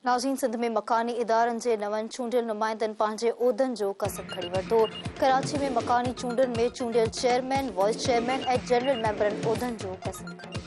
नाज़रीन, सिंध में मकानी इदारनि जे नवनि चूंडियल नुमाइंदनि पंहिंजे उहिदनि जो कसम खणी वरितो। कराची में मकानी चूंडनि में चूंडियल चेयरमैन, वाइस चेयरमैन ऐं जनरल मेंबरनि उहिदनि जो कसम खणी।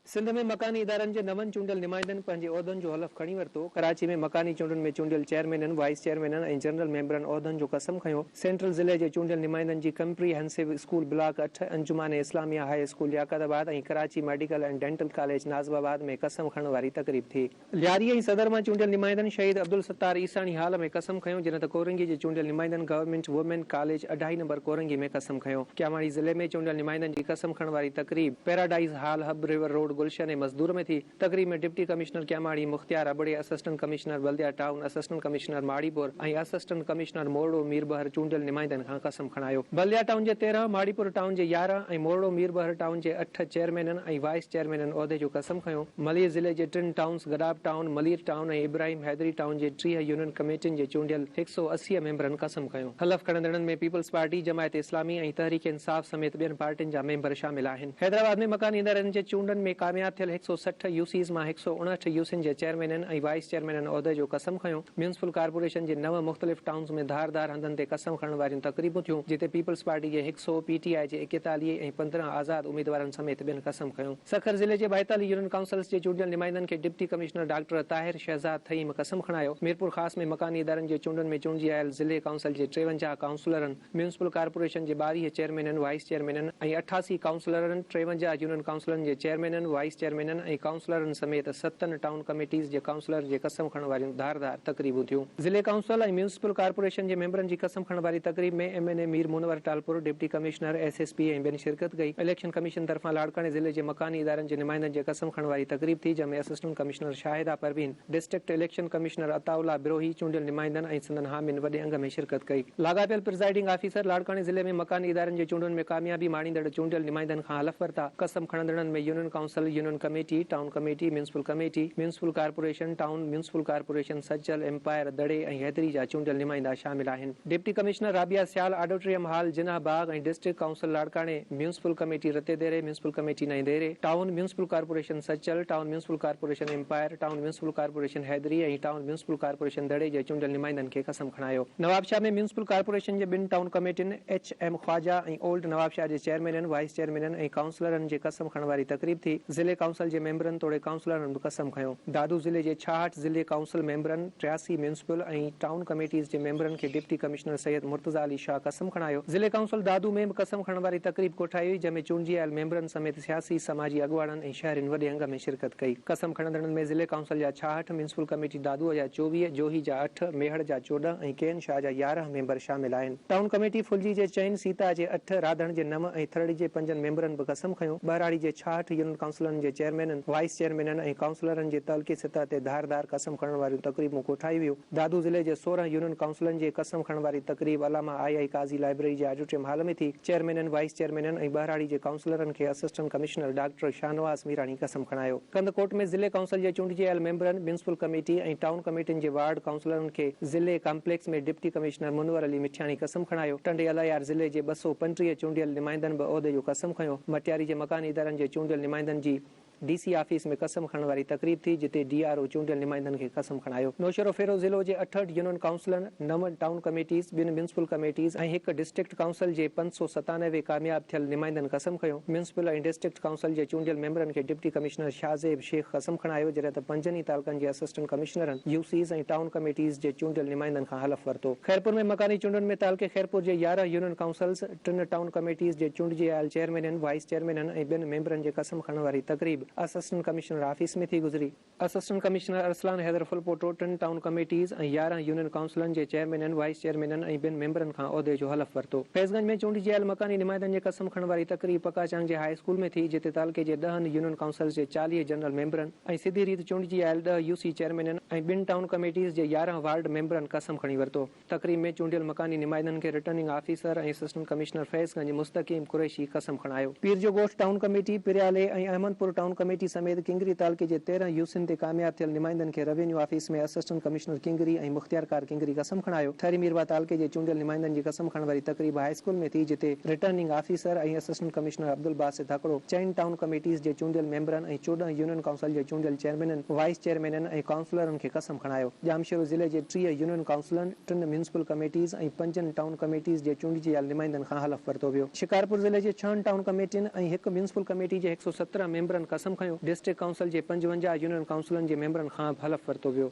सिंध में मकानी इदारनि जे नवनि चूंडियल नुमाइंदनि पंहिंजे उहिदनि जो हलफ़ खणी वरितो। कराची में मकानी चूंडनि में चूंडियल चेयरमैननि, वाइस चेयरमैननि ऐं जनरल मेंबरनि उहिदनि जो कसम खयो। सेंट्रल ज़िले जे चूंडियल नुमाइंदनि जी comprehensive school block 8, Anjuman Islamia high school याकताबाद ऐं Karachi medical and dental college Nazimabad में कसम खणण वारी तक़रीब थी। लियारी ऐं सदर मां चूंडियल नुमाइंदनि शहीद अब्दुल सत्तार ईसानी हाल में कसम खयो, जिन त कोरंगी जे चूंडियल नुमाइंदनि government women college 2.5 number Korangi में कसम खयो। क्यामाड़ी ज़िले में चूंडियल नुमाइंदनि जी कसम खणण वारी तक़रीब paradise hall, Hub river road, Gulshan ऐं मज़दूर में थी। तकरीब में deputy commissioner Keamari Mukhtiar Abro, assistant commissioner Baldia town, assistant commissioner Mauripur ऐं असिस्टेंट कमिश्नर मोरडो मीरबहर चूंडियल नुमाइंदनि खां कसम खणायो। बल्दिया टाउन जे 13, माड़ीपुर टाउन जे 11 ऐं मोरडो मीरबहर टाउन जे 8 चेयरमैननि ऐं वाइस चेयरमैननि उहिदे जो कसम खयो। मलीर ज़िले जे 3 टाउन्स गदाब टाउन, मलीर टाउन ऐं इब्राहिम हैदरी टाउन जे 30 यूनियन कमेटियुनि जे चूंडियल 180 मेंबरनि कसम खयो। हलफ़ खणंदड़नि में पीपल्स पार्टी, जमायत इस्लामी ऐं तहरीक इंसाफ समेत ॿियनि पार्टियुनि जा मेंबर शामिल आहिनि। हैदराबाद में मकानी इदारनि जे चूंडनि में कामयाब थियल 160 यूसीज़ मां 159 यूसीनि जे चेयरमैननि ऐं वाइस चेयरमैननि उहिदे जो कसम खयो। म्यूनिसिपल कारपोरेशन जे 9 मुख़्तलिफ़ टाउन्स में धारदार हंधनि ते कसम खणण वारियूं तक़रीबूं थियूं, जिते पीपल्स पार्टी जे 100, पीटीआई जे 41 ऐं 15 आज़ाद उम्मीदवारनि समेत ॿियनि कसम खयो। सखर ज़िले जे 42 यूनियन काउंसिल्स जे चूंडियल नुमाइंदनि खे deputy commissioner doctor Tahir Shahzad Thaheem कसम खणायो। मीरपुर ख़ास में मकानी इदारनि जे चूंडनि में चूंडिजी आयल ज़िले काउंसिल जे 53 काउंसलरनि, म्यूनिसिपल कारपोरेशन जे 22 चेयरमैननि, वाइस चेयरमैननि ऐं 88 काउंसलरनि, 53 यूनियन काउंसिलनि जे चेयरमैननि, वाइस चेयरमैननि ऐं काउंसलरनि समेत 7 टाउन कमेटीज़ जे काउंसलर जे कसम खणण वारियूं धारदार तक़रीबूं थियूं। ज़िले काउंसिल ऐं म्यूनिसिपल कारपोरेशन जे मेंबरनि जी कसम खणण वारी तक़रीब में एमएनए मीर मुनवर टालपुर, डिप्टी कमिश्नर, एसएसपी ऐं ॿियनि शिरकत कई। इलेक्शन कमीशन तरफ़ां लाड़काने ज़िले जे मकानी इदारनि जे नुमाइंदनि जे कसम खणण वारी तक़रीब थी, जंहिंमें assistant commissioner Shahida Parveen, district election commissioner Ataullah Birohi, चूंडियल नुमाइंदनि ऐं संदन हामिन वॾे अंग में शिरकत कई। लाॻापियल प्रिज़ाइडिंग ऑफिसर लाड़काने ज़िले में मकानी इदारनि जे चूंडनि में कामयाबी माणींदड़ चूंडियल नुमाइंदनि खां हलफ़ वरिता। कसम खणंदड़नि में union council, union committee, town committee, municipal corporation, town municipal corporation, Sachal, Empire, दड़े ऐं हैदरी जा चूंडियल नुमाइंदा शामिल आहिनि। Deputy commissioner Rabia Sial, auditorium hall, Jinnah Bagh ऐं डिस्ट्रिक्ट काउंसिल लाड़काने, म्यूनिसिपल कमेटी रतेदेरे, म्यूनिसिपल कमेटी नईदेरे, town municipal corporation Sachal, town municipal corporation Empire, town municipal corporation Haideri ऐं टाउन म्यूनिसिपल कारपोरेशन दड़े जे चूंडियल नुमाइंदनि खे कसम खणायो। नवाबशाह में म्यूनिसिपल कारपोरेशन जे 2 टाउन कमेटियुनि, एचएम ख्वाजा ऐं ओल्ड नवाबशाह जे चेयरमैननि, वाइस चेयरमैननि ऐं काउंसलरनि जे कसम खणण वारी तक़रीब थी। ज़िले काउंसिल जे मेंबरनि तोड़े काउंसलरनि बि कसम खयो। दादू ज़िले जे 66 ज़िले काउंसिल मेंबरनि, 83 म्यूनिसिपल ऐं टाउन कमेटीज़ जे मेंबरनि खे डिप्टी कमिश्नर सैयद मुर्तज़ा अली शाह कसम खणायो। ज़िले काउंसिल दादू में बि कसम खणण वारी तक़रीब कोठाई हुई, जंहिंमें चूंडिजी आयल मेंबरनि समेत सियासी समाजी अॻुवाणनि ऐं शहरियुनि वॾे अंग में शिरकत कई। कसम खणंदड़नि में ज़िले काउंसिल जा 66, म्यूनिसिपल कमेटी दादूअ जा 24, जोही जा 8, मेहड़ जा 14 ऐं केन शाह जा 11 मेंबर शामिल आहिनि। टाउन कमेटी फुलजी जे 4, सीता जे 8, राधण जे 9 ऐं थरड़ी जे 5 मेंबरनि बि कसम खयो। बहराड़ी जे 66 यूनियन काउंसिलनि जे चेयरमैननि, वाइस चेयरमैननि ऐं काउंसलरनि जे तहलकी सतह ते धारदार कसम खणण वारियूं तक़रीबूं कोठाई वियूं। दादू ज़िले जे 16 यूनियन काउंसिलनि जे कसम खणण वारी तक़रीब अलामा आई काज़ी लाइब्रेरी जे ऑडिटोरियम हॉल में थी। चेयरमैननि, वाइस चेयरमैननि ऐं बहराड़ी जे काउंसलरनि खे assistant commissioner doctor Shahnawaz Mirani कसम खणायो। कंदकोट में ज़िले काउंसिल जे चूंडिजी आयल मेंबरनि, म्यूनिसिपल कमेटी ऐं टाउन कमेटियुनि जे वार्ड काउंसलरनि खे ज़िले कॉम्प्लेक्स में डिप्टी कमिश्नर मुनवर अली मिठियाणी कसम खणायो। टंडे अलायार ज़िले जे 235 चूंडियल नुमाइंदनि बि उहिदे जो कसम खयो। मटियारी जे मकानी इदारनि जे चूंडियल नुमाइंदनि जी डीसी ऑफिस में कसम खणण वारी तक़रीब थी, जिते डीआरओ चूंडियल नुमाइंदनि खे कसम खणायो। नौशरो फेरो ज़िलो जे 68 यूनियन काउंसिलनि, 9 टाउन कमेटीज़, 2 म्यूनिसिपल कमेटीज़ ऐं 1 डिस्ट्रिक्ट काउंसिल जे 597 कामयाब थियल नुमाइंदनि कसम खयो। म्यूनिसिपल ऐं डिस्ट्रिक्ट काउंसिल जे चूंडियल मेंबरनि खे डिप्टी कमिश्नर शाहज़ेब शेख कसम खणायो, जॾहिं त 5 तालुकनि जे असिस्टेंट कमिश्नरनि, यूसीज़ ऐं टाउन कमेटीज़ जे चूंडियल नुमाइंदनि खां हलफ़ वरितो। खैरपुर में मकानी चूंडनि में तालुके खैरपुर जे 11 यूनियन काउंसिल्स, 3 टाउन कमेटीज़ जे चूंडिजी आयल चेयरमैननि, वाइस चेयरमैननि ऐं 2 मेंबरनि जे कसम खणण वारी तक़रीब असिस्टेंट कमिश्नर ऑफिस में थी गुज़री। Assistant commissioner Arsalan Haider Phulpoto 3 town committees ऐं 11 यूनियन काउंसिलनि जे चेयरमैननि, वाइस चेयरमैननि ऐं 2 मेंबरनि खां उहिदे जो हलफ़ वरितो। फैज़गंज में चूंडिजी आयल मकानी नुमाइंदनि जे कसम खणण वारी तक़रीब पकाचांग जे हाई स्कूल में थी, जिते तालुके जे 10 यूनियन काउंसिल्स जे 40 जनरल मेंबरनि ऐं सिधी रीत चूंडिजी आयल 10 यूसी चेयरमैननि ऐं 2 टाउन कमेटीज़ जे 11 वार्ड मेंबरनि कसम खणी वरितो। तक़रीब में चूंडियल मकानी नुमाइंदनि खे रिटर्निंग ऑफिसर ऐं असिस्टेंट कमिश्नर फैज़गंज मुस्तकीम कुरैशी कसम खणायो। पीर जो गोश्त टाउन कमेटी, पिरयाले ऐं अहमदपुर टाउन कमेटी समेत किंगरी तालुके जे 13 यूसिन ते कामयाब थियल नुमाइंदनि खे रेवेन्यू ऑफिस में असिस्टेंट कमिश्नर किंगरी ऐं मुख्तियारकार किंगरी कसम खणायो। ठहरी मीरवा तालुके जे चूंडियल नुमाइंदनि जी कसम खणण वारी तकरीब हाई स्कूल में थी, जिते रिटर्निंग ऑफिसर ऐं असिस्टेंट कमिश्नर अब्दुल बासित हकड़ो, चइनि टाउन कमेटीज़ जे चूंडियल मेंबरनि ऐं 14 यूनियन काउंसिल जे चूंडियल चेयरमैननि, वाइस चेयरमैननि ऐं काउंसलरनि खे कसम खणायो। जामशेरो ज़िले जे 30 यूनियन काउंसिलनि, 3 म्यूनिसिपल कमेटीज़ ऐं 5 टाउन कमेटीज़ जे चूंडियल नुमाइंदनि खां हलफ वरितो वियो। शिकारपुर ज़िले जे 6 टाउन कमेटियुनि ऐं 1 म्यूनिसिपल कमेटी जे 117 मेंबरनि कसम खयो। डिस्ट्रिक्ट काउंसिल जे 55 यूनियन काउंसिलनि जे मेंबरनि खां हलफ वरितो वियो।